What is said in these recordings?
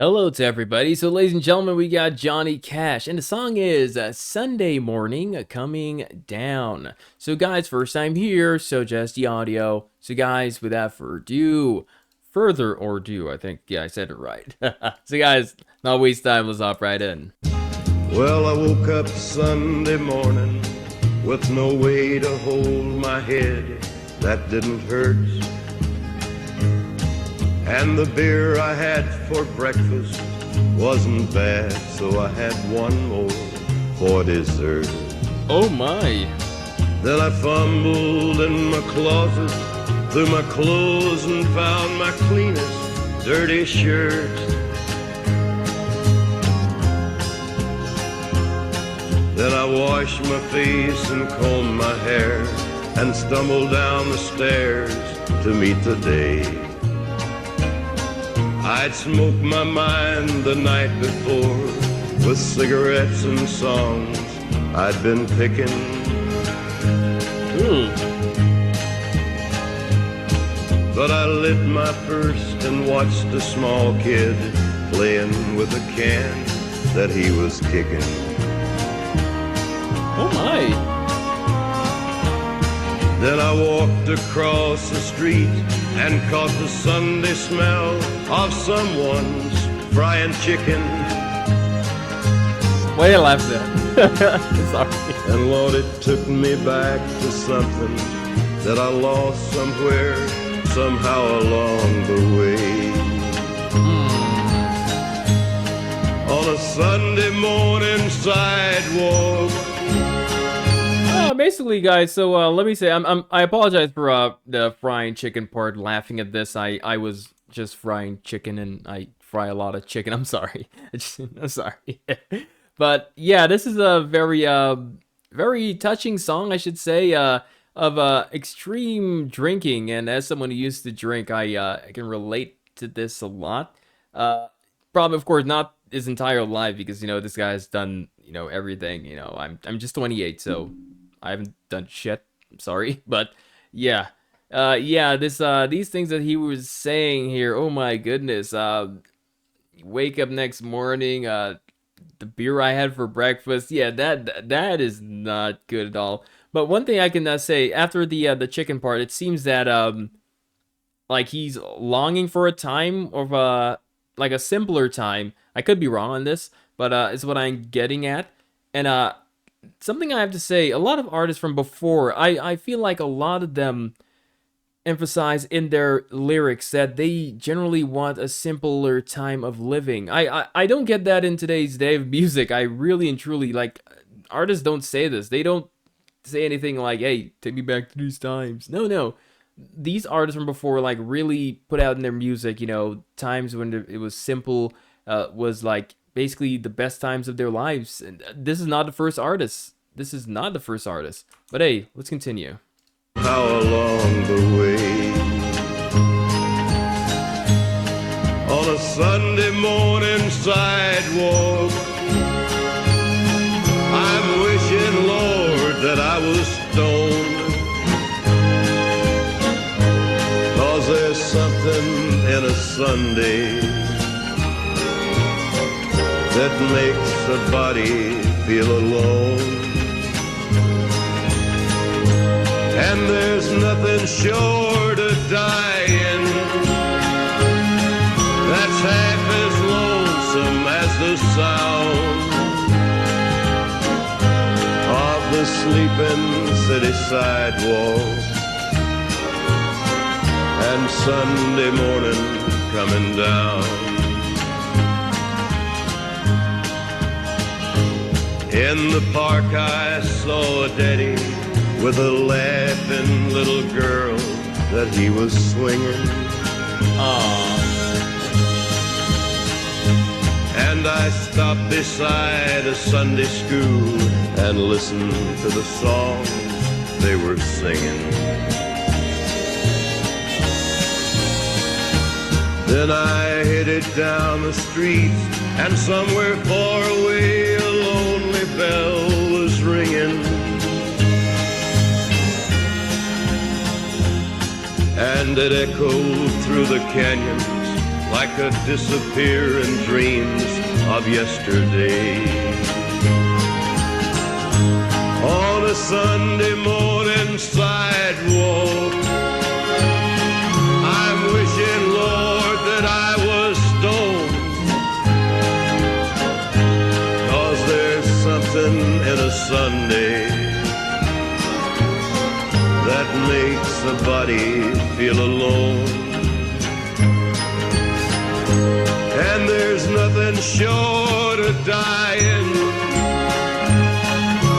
Hello to everybody. So, ladies and gentlemen, we got Johnny Cash, and the song is Sunday Morning Coming Down. So, guys, first time here, so just the audio. So, guys, without further ado, I think, yeah, I said it right. So, guys, not waste time, let's hop right in. Well, I woke up Sunday morning with no way to hold my head that didn't hurt. And the beer I had for breakfast wasn't bad, so I had one more for dessert. Oh my. Then I fumbled in my closet through my clothes and found my cleanest dirty shirt. Then I washed my face and combed my hair and stumbled down the stairs to meet the day. I'd smoked my mind the night before with cigarettes and songs I'd been picking. But I lit my first and watched a small kid playing with a can that he was kicking. Oh my. Then I walked across the street and caught the Sunday smell of someone's frying chicken. Why you laugh there? Sorry. And Lord, it took me back to something that I lost somewhere, somehow along the way. On a Sunday morning sidewalk. Basically, guys, so let me say, I apologize for the frying chicken part, laughing at this. I was just frying chicken, and I fry a lot of chicken. I'm sorry. I'm sorry. But yeah, this is a very touching song, I should say, of extreme drinking. And as someone who used to drink, I can relate to this a lot. Probably, of course, not his entire life, because this guy's done everything. I'm just 28, so I haven't done shit. I'm sorry, but yeah, these things that he was saying here. Oh my goodness. Wake up next morning. The beer I had for breakfast. Yeah, that is not good at all. But one thing I can say after the chicken part, it seems that like he's longing for a time of like a simpler time. I could be wrong on this, but it's what I'm getting at. And something I have to say, a lot of artists from before, I feel like a lot of them emphasize in their lyrics that they generally want a simpler time of living. I don't get that in today's day of music. I really and truly, like, artists don't say this. They don't say anything like, hey, take me back to these times. No. These artists from before, like, really put out in their music, times when it was simple, was like basically the best times of their lives. And this is not the first artist. But hey, let's continue. How along the way, on a Sunday morning sidewalk, I'm wishing, Lord, that I was stoned, 'cause there's something in a Sunday that makes a body feel alone. And there's nothing short of dying that's half as lonesome as the sound of the sleeping city sidewalk and Sunday morning coming down. In the park I saw a daddy with a laughing little girl that he was swinging. Aww. And I stopped beside a Sunday school and listened to the songs they were singing. Then I headed down the street, and somewhere far away a lonely bell was ringing. And it echoed through the canyons like a disappear in dreams of yesterday. On a Sunday morning sidewalk, I'm wishing, Lord, that I was stoned. 'Cause there's something in a Sunday that makes a body feel alone. And there's nothing short of dying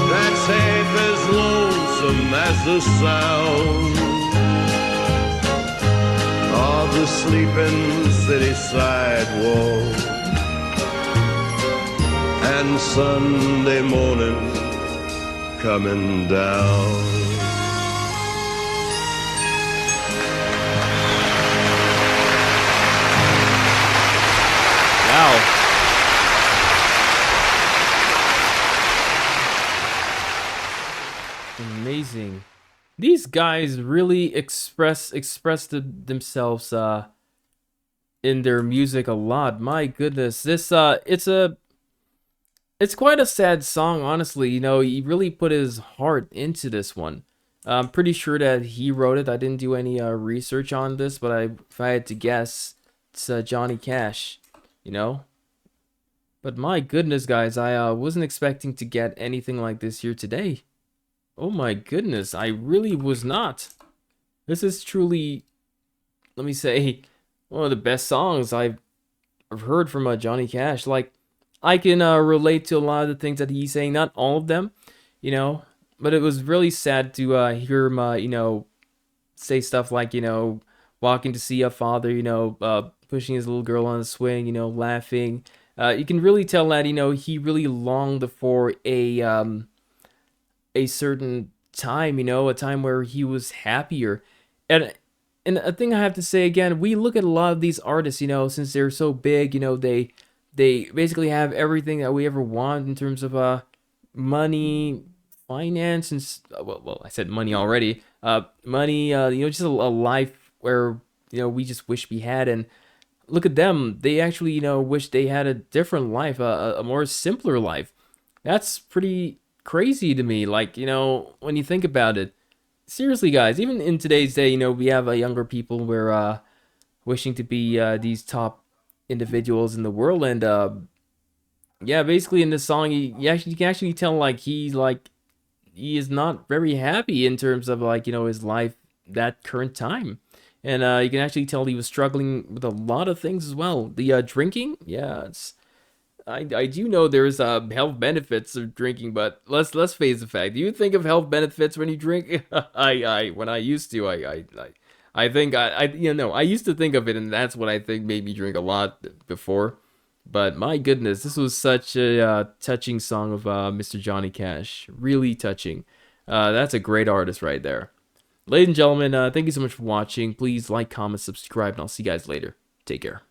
that's half as lonesome as the sound of the sleeping city sidewalk and Sunday morning coming down. Wow. Amazing. These guys really express themselves in their music a lot. My goodness. This it's quite a sad song, honestly. You know, he really put his heart into this one. I'm pretty sure that he wrote it. I didn't do any research on this, but if I had to guess, it's Johnny Cash, you know? But my goodness, guys, I wasn't expecting to get anything like this here today. Oh my goodness, I really was not. This is truly, let me say, one of the best songs I've heard from Johnny Cash. Like, I can relate to a lot of the things that he's saying, not all of them, you know, but it was really sad to hear him, you know, say stuff like, you know, walking to see a father, you know, pushing his little girl on a swing, you know, laughing. You can really tell that, you know, he really longed for a certain time, you know, a time where he was happier. And a thing I have to say again, we look at a lot of these artists, you know, since they're so big, you know, they basically have everything that we ever want in terms of money, finance, and well, I said money already. Money, you know, just a life where, you know, we just wish we had. And look at them, they actually, you know, wish they had a different life, a more simpler life. That's pretty crazy to me. Like, you know, when you think about it, seriously, guys, even in today's day, you know, we have younger people where wishing to be these top individuals in the world. And yeah, basically in this song, you can actually tell like he is not very happy in terms of, like, you know, his life that current time. And you can actually tell he was struggling with a lot of things as well. The drinking, yeah, I do know there's health benefits of drinking, but let's face the fact. Do you think of health benefits when you drink? When I used to, I think you know, I used to think of it, and that's what I think made me drink a lot before. But my goodness, this was such a touching song of Mr. Johnny Cash. Really touching. That's a great artist right there. Ladies and gentlemen, thank you so much for watching. Please like, comment, subscribe, and I'll see you guys later. Take care.